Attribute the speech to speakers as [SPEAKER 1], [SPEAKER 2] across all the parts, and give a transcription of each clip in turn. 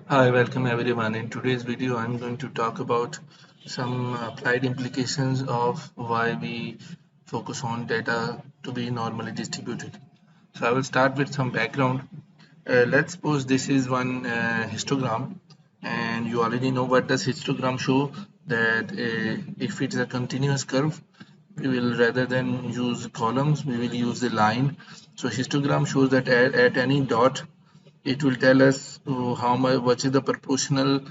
[SPEAKER 1] Hi, welcome everyone. In today's video, I'm going to talk about some applied implications of why we focus on data to be normally distributed. So I will start with some background. Let's suppose this is one histogram, and you already know what does histogram show, that if it is a continuous curve, we will, rather than use columns, we will use the line. So histogram shows that at any dot it will tell us how much, what is the proportional,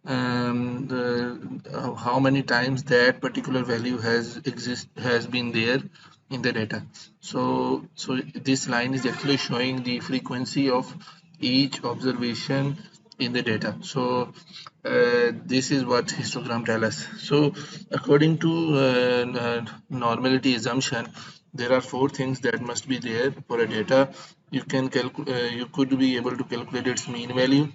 [SPEAKER 1] how many times that particular value has been there in the data. So this line is actually showing the frequency of each observation in the data. So this is what histogram tell us. So according to normality assumption, there are four things that must be there for a data. You could be able to calculate its mean value.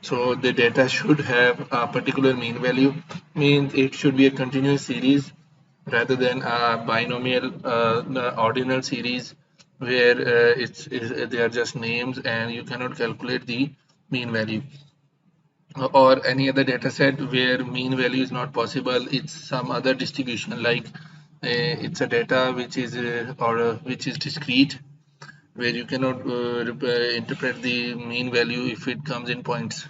[SPEAKER 1] So the data should have a particular mean value, means it should be a continuous series rather than a binomial ordinal series where they are just names and you cannot calculate the mean value. Or any other data set where mean value is not possible, it's some other distribution, like it's a data which is which is discrete, where you cannot interpret the mean value if it comes in points.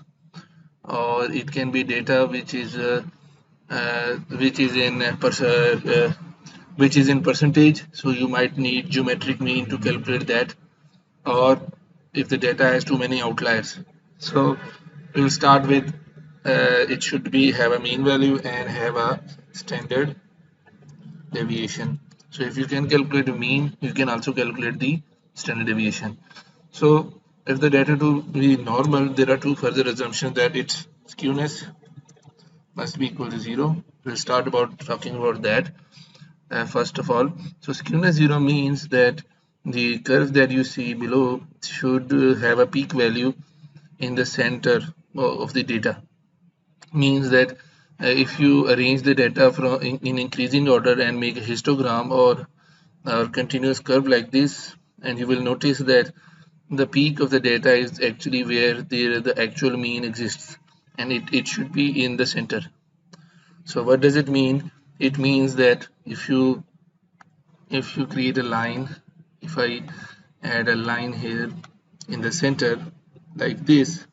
[SPEAKER 1] Or it can be data which is in which is in percentage, so you might need geometric mean to calculate that. Or if the data has too many outliers. So we'll start with it should be have a mean value and have a standard deviation. So if you can calculate the mean, you can also calculate the standard deviation. So if the data to be normal, there are two further assumptions, that its skewness must be equal to 0. We'll start about talking about that. First of all, so skewness 0 means that the curve that you see below should have a peak value in the center of the data. Means that if you arrange the data in increasing order and make a histogram or continuous curve like this, and you will notice that the peak of the data is actually where the actual mean exists, and it should be in the center. So what does it mean? It means that if you create a line, if I add a line here in the center like this,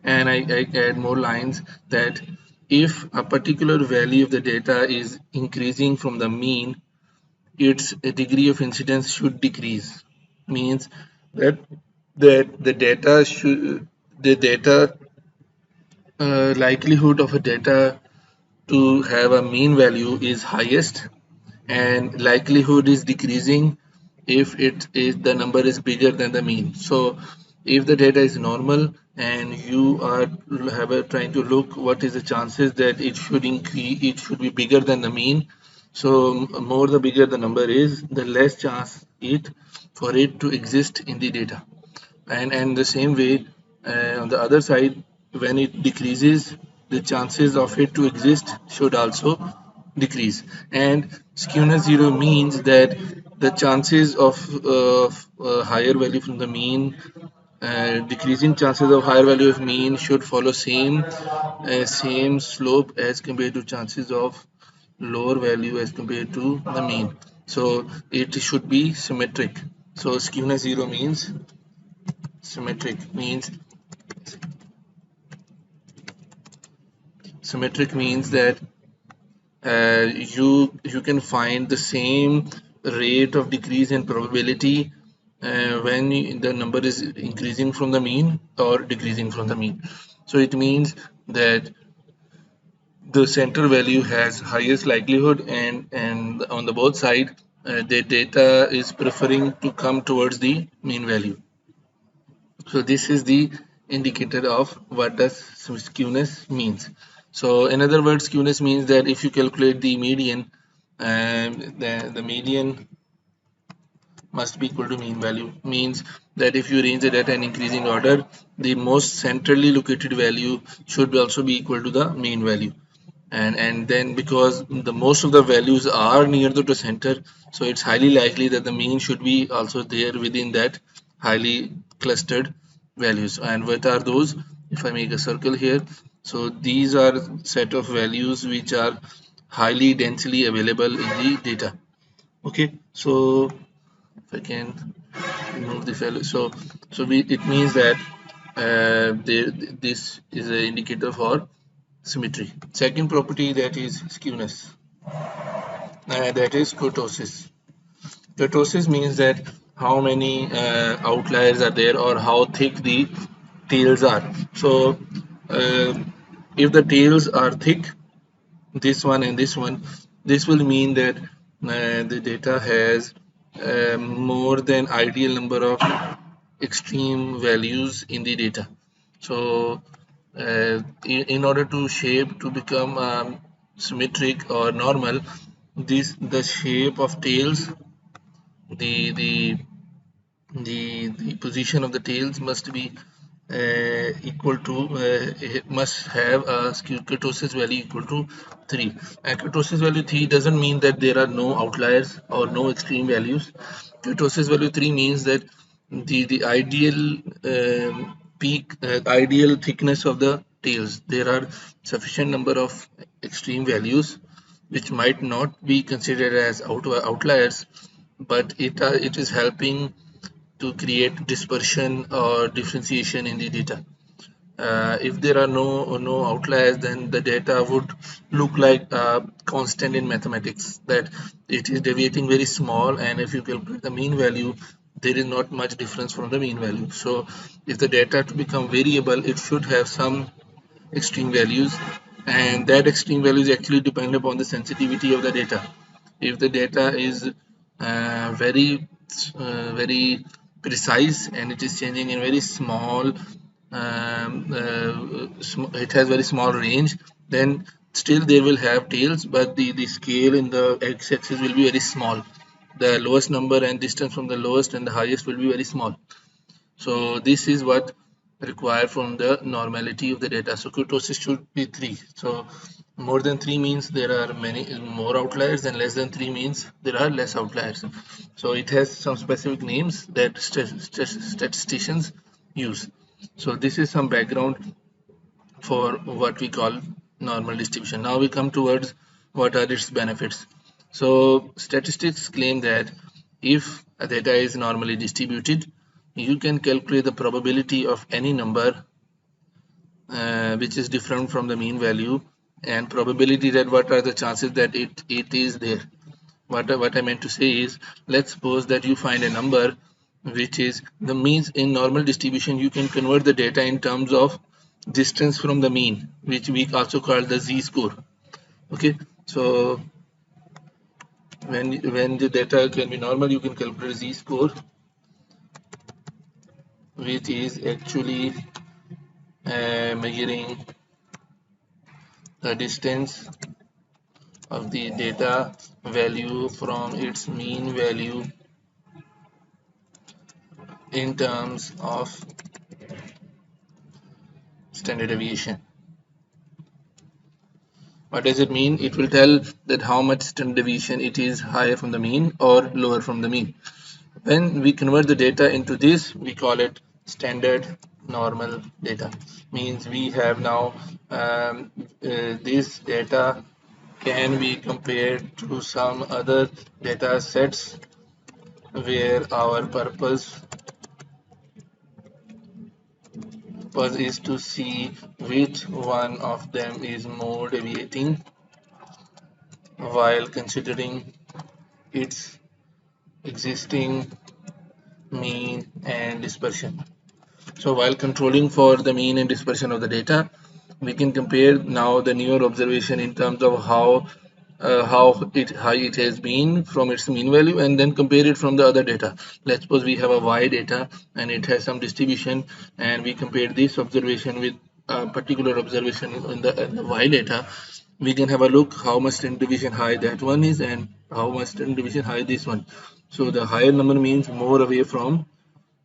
[SPEAKER 1] and I add more lines, that if a particular value of the data is increasing from the mean, its degree of incidence should decrease. Means that the data likelihood of a data to have a mean value is highest, and likelihood is decreasing if it is the number is bigger than the mean. So if the data is normal and you are trying to look what is the chances that it should increase, it should be bigger than the mean. So more the bigger the number is, the less chance for it to exist in the data. And the same way, on the other side, when it decreases, the chances of it to exist should also decrease. And skewness 0 means that the chances of higher value from the mean, decreasing chances of higher value of mean should follow same slope as compared to chances of lower value as compared to the mean. So it should be symmetric. So skewness 0 means symmetric means that you can find the same rate of decrease in probability when the number is increasing from the mean or decreasing from the mean. So it means that the center value has highest likelihood, and on the both side the data is preferring to come towards the mean value. So this is the indicator of what does skewness means. So in other words, skewness means that if you calculate the median, the median must be equal to mean value. Means that if you arrange the data in increasing order, the most centrally located value should also be equal to the mean value. And then because the most of the values are near to the center, so it's highly likely that the mean should be also there within that highly clustered values. And what are those? If I make a circle here, so these are set of values which are highly densely available in the data. Okay, so if I can remove the value, it means that this is an indicator for symmetry. Second property, that is skewness, that is kurtosis. Kurtosis means that how many outliers are there, or how thick the tails are. So uh, if the tails are thick, this one and this one, this will mean that the data has more than ideal number of extreme values in the data. So in order to shape to become symmetric or normal, the shape of tails, the the the position of the tails must be equal to it must have a kurtosis value equal to 3. And kurtosis value 3 doesn't mean that there are no outliers or no extreme values. Kurtosis value 3 means that the ideal peak ideal thickness of the tails, there are sufficient number of extreme values which might not be considered as outliers, but it is helping to create dispersion or differentiation in the data. If there are no outliers, then the data would look like constant in mathematics, that it is deviating very small, and if you calculate the mean value, there is not much difference from the mean value. So if the data to become variable, it should have some extreme values, and that extreme value is actually depend upon the sensitivity of the data. If the data is very precise and it is changing in very small it has very small range, then still they will have tails, but the scale in the x-axis will be very small. The lowest number and distance from the lowest and the highest will be very small. So this is what required from the normality of the data. So kurtosis should be 3. So more than 3 means there are many more outliers, and less than 3 means there are less outliers. So it has some specific names that statisticians use. So this is some background for what we call normal distribution. Now we come towards what are its benefits. So statistics claim that if a data is normally distributed, you can calculate the probability of any number which is different from the mean value, and probability, that what are the chances that it is there. What I meant to say is, let's suppose that you find a number which is the means. In normal distribution, you can convert the data in terms of distance from the mean, which we also call the z-score. Okay, so when the data can be normal, you can calculate z-score, which is actually measuring the distance of the data value from its mean value in terms of standard deviation. What does it mean? It will tell that how much standard deviation it is higher from the mean or lower from the mean. When we convert the data into this, we call it standard normal data. Means we have now this data can be compared to some other data sets where our purpose is to see which one of them is more deviating while considering its existing mean and dispersion. So while controlling for the mean and dispersion of the data, we can compare now the newer observation in terms of how high it has been from its mean value, and then compare it from the other data. Let's suppose we have a y data and it has some distribution, and we compare this observation with a particular observation in the y data. We can have a look how much standard deviation high that one is and how much standard deviation high this one. So the higher number means more away from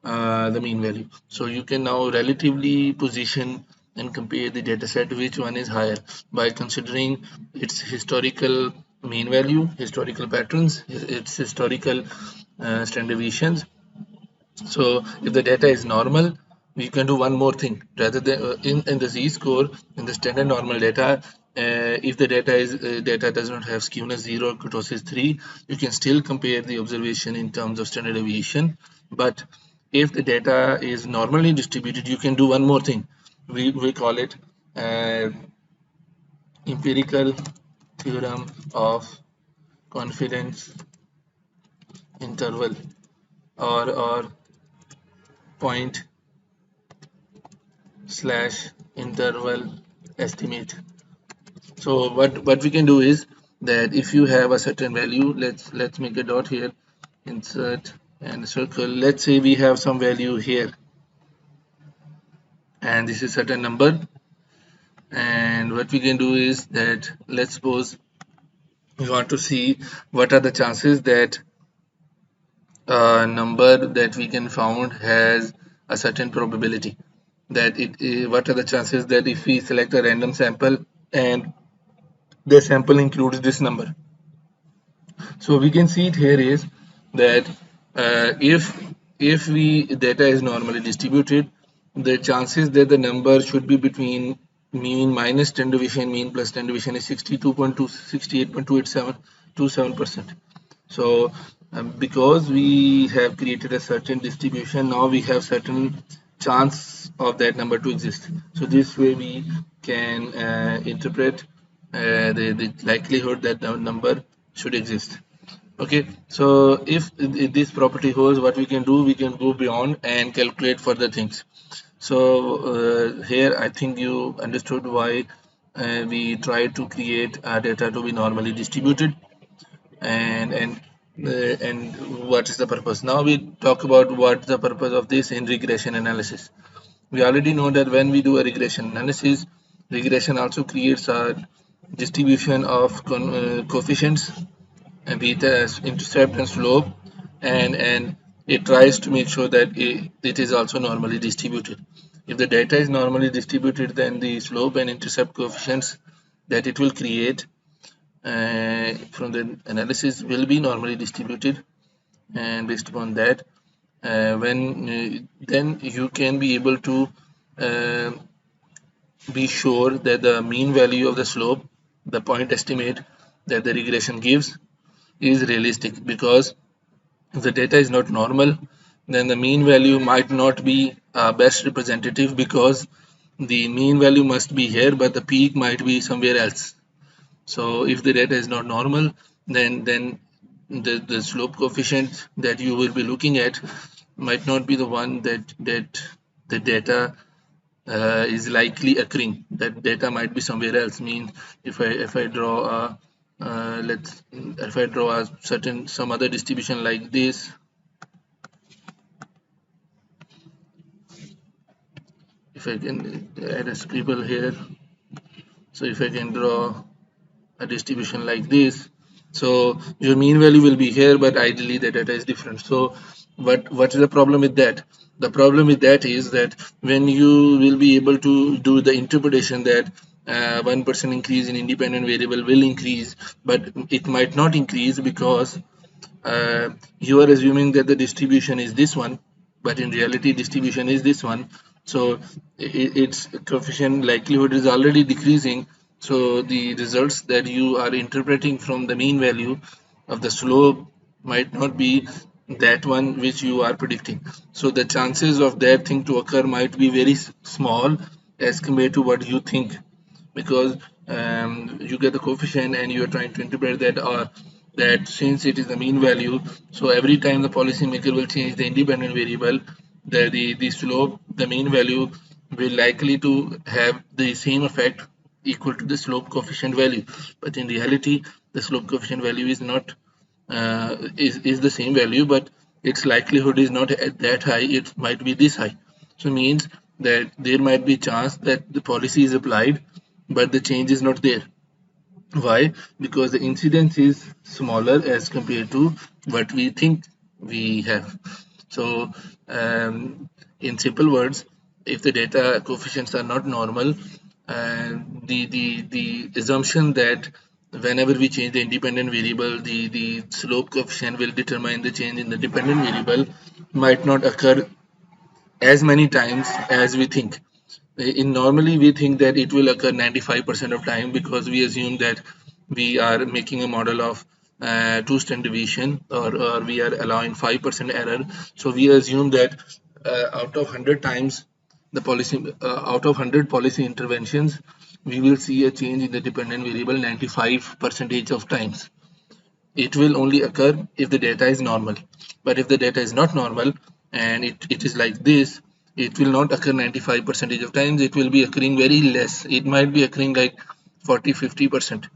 [SPEAKER 1] the mean value. So you can now relatively position and compare the data set which one is higher by considering its historical mean value, historical patterns, its historical standard deviations. So if the data is normal, we can do one more thing. Rather than in the z-score, in the standard normal data, if the data does not have skewness 0 or kurtosis 3, you can still compare the observation in terms of standard deviation. But if the data is normally distributed, you can do one more thing. We call it empirical theorem of confidence interval, or point slash interval estimate. So what we can do is that if you have a certain value, let's make a dot here, insert and circle. Let's say we have some value here, and this is certain number. And what we can do is that, let's suppose we want to see what are the chances that a number that we can found has a certain probability. That what are the chances that if we select a random sample and the sample includes this number. So we can see it here is that if we data is normally distributed, the chances that the number should be between mean minus standard deviation, mean plus standard deviation is 68.28727%. So because we have created a certain distribution, now we have certain chance of that number to exist. So this way we can interpret the likelihood that the number should exist. Okay, so if this property holds, what we can do, we can go beyond and calculate further things. So here I think you understood why we try to create our data to be normally distributed, and what is the purpose. Now we talk about what the purpose of this in regression analysis. We already know that when we do a regression analysis, regression also creates a distribution of coefficients, beta, intercept and slope, and it tries to make sure that it is also normally distributed. If the data is normally distributed, then the slope and intercept coefficients that it will create from the analysis will be normally distributed, and based upon that, then you can be able to uh, be sure that the mean value of the slope, the point estimate that the regression gives, is realistic. Because if the data is not normal, then the mean value might not be best representative, because the mean value must be here but the peak might be somewhere else. So if the data is not normal, then the slope coefficient that you will be looking at might not be the one that the data is likely occurring. That data might be somewhere else. Means if I draw a if I draw a certain some other distribution like this, if I can add a scribble here, so if I can draw a distribution like this, so your mean value will be here, but ideally the data is different. So what is the problem with that? The problem with that is that when you will be able to do the interpretation that 1% increase in independent variable will increase, but it might not increase, because you are assuming that the distribution is this one, but in reality distribution is this one. So its coefficient likelihood is already decreasing. So the results that you are interpreting from the mean value of the slope might not be that one which you are predicting. So the chances of that thing to occur might be very small as compared to what you think, because you get the coefficient and you are trying to interpret that, or that since it is the mean value, so every time the policymaker will change the independent variable, the slope, the mean value will likely to have the same effect equal to the slope coefficient value. But in reality, the slope coefficient value is not is the same value, but its likelihood is not at that high. It might be this high. So means that there might be chance that the policy is applied, but the change is not there. Why? Because the incidence is smaller as compared to what we think we have. So, in simple words, if the data coefficients are not normal, the assumption that whenever we change the independent variable, the slope coefficient will determine the change in the dependent variable might not occur as many times as we think. In normally we think that it will occur 95% of time, because we assume that we are making a model of two-standard deviation, or we are allowing 5% error. So we assume that out of 100 times the policy, out of 100 policy interventions, we will see a change in the dependent variable 95% of times. It will only occur if the data is normal. But if the data is not normal and it is like this, it will not occur 95% of times. It will be occurring very less. It might be occurring like 40-50%.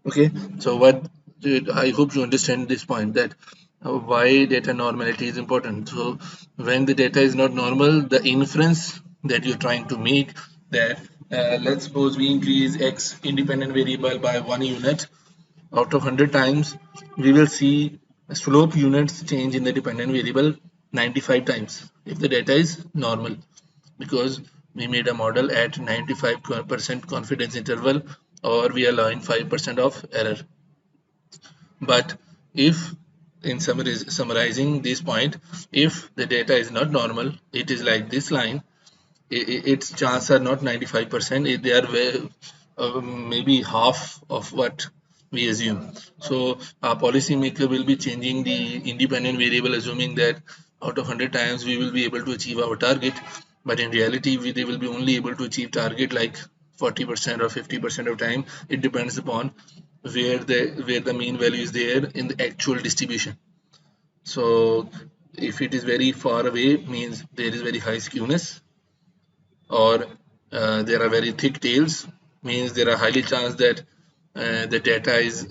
[SPEAKER 1] Okay, so what I hope you understand this point, that why data normality is important. So when the data is not normal, the inference that you're trying to make, that let's suppose we increase x independent variable by 1 unit, out of 100 times we will see slope units change in the dependent variable 95 times if the data is normal, because we made a model at 95% confidence interval, or we are allowing 5% of error. But if, in summarizing this point, if the data is not normal, it is like this line, its chances are not 95%, they are maybe half of what we assume. So our policymaker will be changing the independent variable, assuming that out of 100 times we will be able to achieve our target, but in reality they will be only able to achieve target like 40% or 50% of time. It depends upon where the mean value is there in the actual distribution. So if it is very far away, means there is very high skewness, or there are very thick tails, means there are highly chance that the data is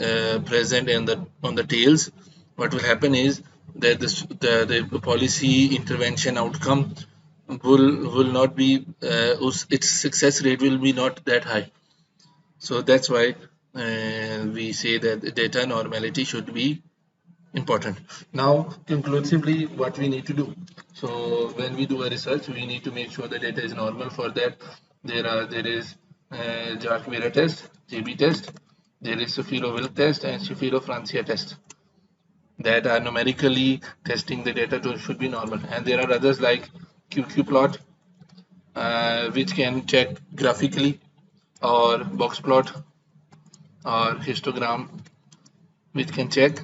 [SPEAKER 1] present in the on the tails. What will happen is that the policy intervention outcome will not be its success rate will be not that high. So that's why we say that the data normality should be important. Now, conclusively, what we need to do. So when we do a research, we need to make sure the data is normal. For that, there is Jark-Vera test, JB test, there is Shapiro-Wilk test, and Shapiro-Francia test, that are numerically testing the data to should be normal. And there are others like QQ-plot, which can check graphically, or box plot, or histogram, which can check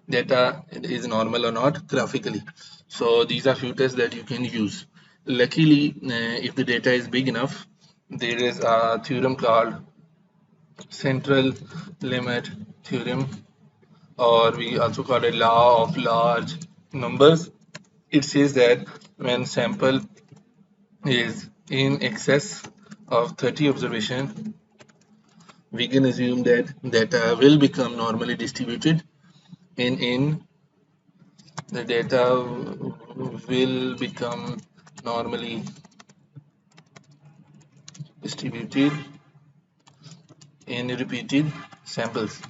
[SPEAKER 1] data is normal or not graphically. So these are few tests that you can use. Luckily, if the data is big enough, there is a theorem called central limit theorem, or we also call it law of large numbers. It says that when sample is in excess of 30 observation, we can assume that data will become normally distributed. In the data will become normally distributed in repeated samples.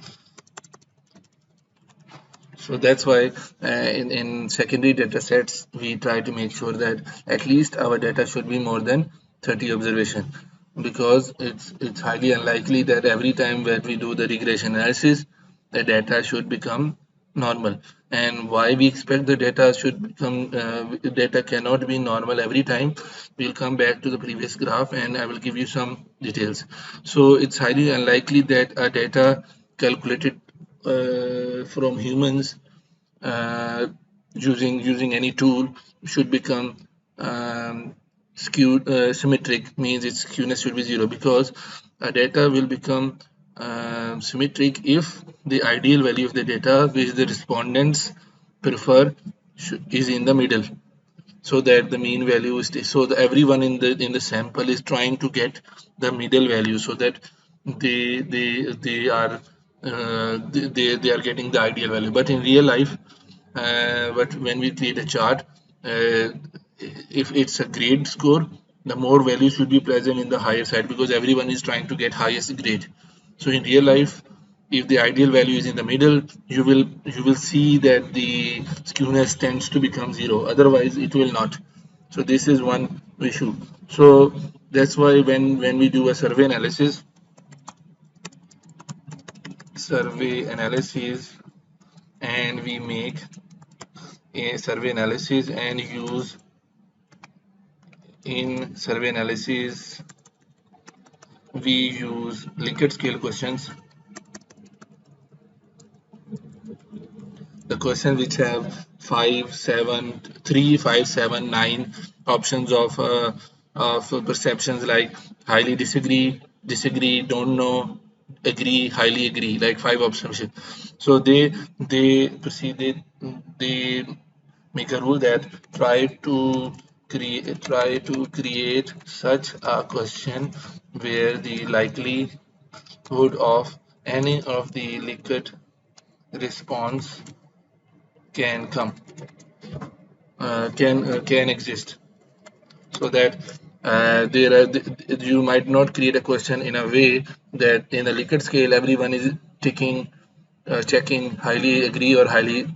[SPEAKER 1] So that's why in secondary data sets, we try to make sure that at least our data should be more than 30 observation, because it's highly unlikely that every time that we do the regression analysis, the data should become normal. And why we expect the data should become data cannot be normal every time, we'll come back to the previous graph and I will give you some details. So it's highly unlikely that a data calculated from humans using any tool should become skewed symmetric, means its skewness should be 0, because data will become symmetric if the ideal value of the data which the respondents prefer is in the middle, so that the mean value is so everyone in the sample is trying to get the middle value, so that they are they are getting the ideal value. But in real life, but when we create a chart, if it's a grade score, the more values should be present in the higher side, because everyone is trying to get highest grade. So in real life, if the ideal value is in the middle, you will see that the skewness tends to become 0, otherwise it will not. So this is one issue. So that's why when we do a survey analysis, and we make a survey analysis and use in survey analysis we use Likert scale questions, the questions which have 5, 7, 3, 5, 7, 9 options of perceptions like highly disagree, disagree, don't know, agree, highly agree, like 5 options. So they proceed they make a rule that try to create such a question where the likelihood of any of the Likert response can come can exist, so that there are you might not create a question in a way that in a Likert scale everyone is taking checking highly agree or highly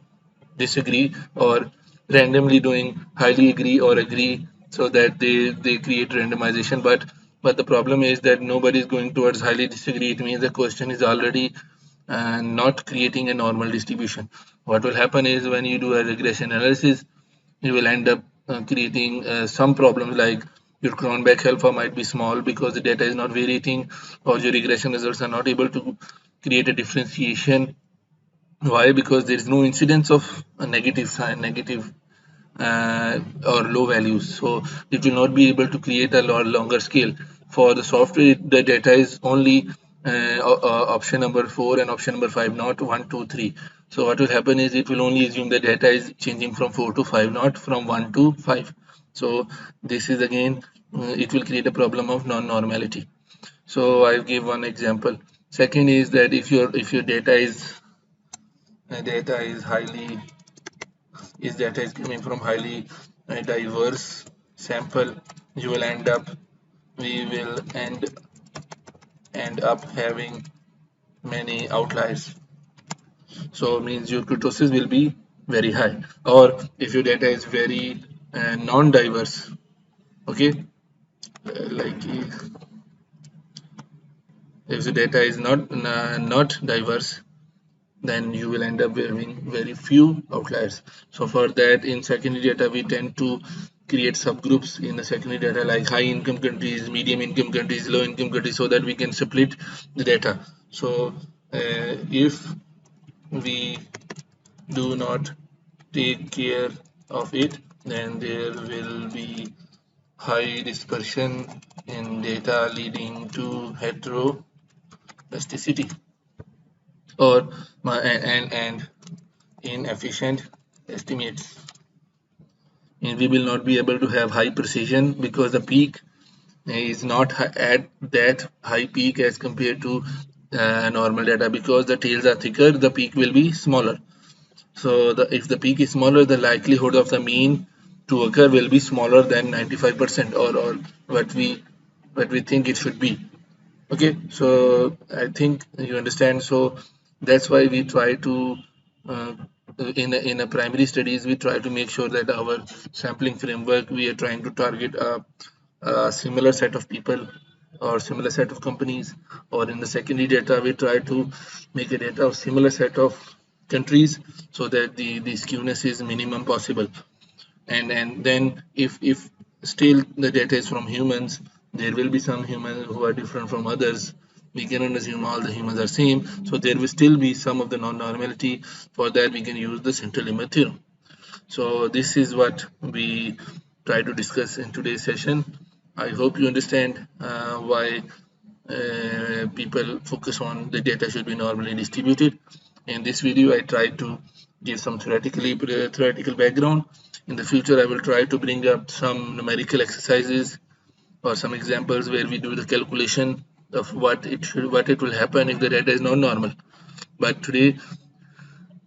[SPEAKER 1] disagree, or randomly doing highly agree or agree, so that they create randomization. But the problem is that nobody is going towards highly disagree. It means the question is already not creating a normal distribution. What will happen is when you do a regression analysis, you will end up creating some problems like your Cronbach alpha might be small because the data is not variating, or your regression results are not able to create a differentiation. Why? Because there is no incidence of a negative sign, negative or low values. So it will not be able to create a longer scale. For the software, the data is only option number 4 and option number 5, not 1, 2, 3. So what will happen is it will only assume the data is changing from 4 to 5, not from 1 to 5. So this is again, it will create a problem of non-normality. So I'll give one example. Second is that if your data is highly is data is coming from highly diverse sample, you will we will end up having many outliers. So means your kurtosis will be very high. Or if your data is very non-diverse, okay, like if the data is not diverse, then you will end up having very few outliers. So for that, in secondary data, we tend to create subgroups in the secondary data like high income countries, medium income countries, low income countries, so that we can split the data. So if we do not take care of it, then there will be high dispersion in data leading to heteroplasticity, or and inefficient estimates. And we will not be able to have high precision because the peak is not at that high peak as compared to normal data. Because the tails are thicker, the peak will be smaller. So if the peak is smaller, the likelihood of the mean to occur will be smaller than 95%, or what we think it should be. Okay, so I think you understand. So that's why we try to in a primary studies, we try to make sure that our sampling framework, we are trying to target a similar set of people or similar set of companies. Or in the secondary data, we try to make a data of similar set of countries, so that the skewness is minimum possible. And then if still the data is from humans, there will be some humans who are different from others. We cannot assume all the humans are same, so there will still be some of the non-normality. For that, we can use the central limit theorem. So this is what we try to discuss in today's session. I hope you understand why people focus on the data should be normally distributed. In this video, I tried to give some theoretical background. In the future, I will try to bring up some numerical exercises or some examples where we do the calculation of what it will happen if the data is not normal. But today,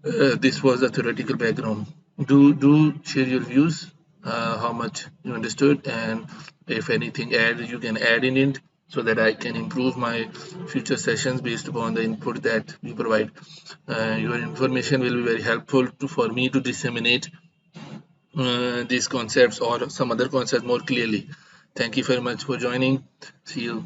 [SPEAKER 1] this was the theoretical background. Do share your views, how much you understood, and if anything you can add in it, so that I can improve my future sessions based upon the input that you provide. Your information will be very helpful for me to disseminate these concepts or some other concepts more clearly. Thank you very much for joining. See you.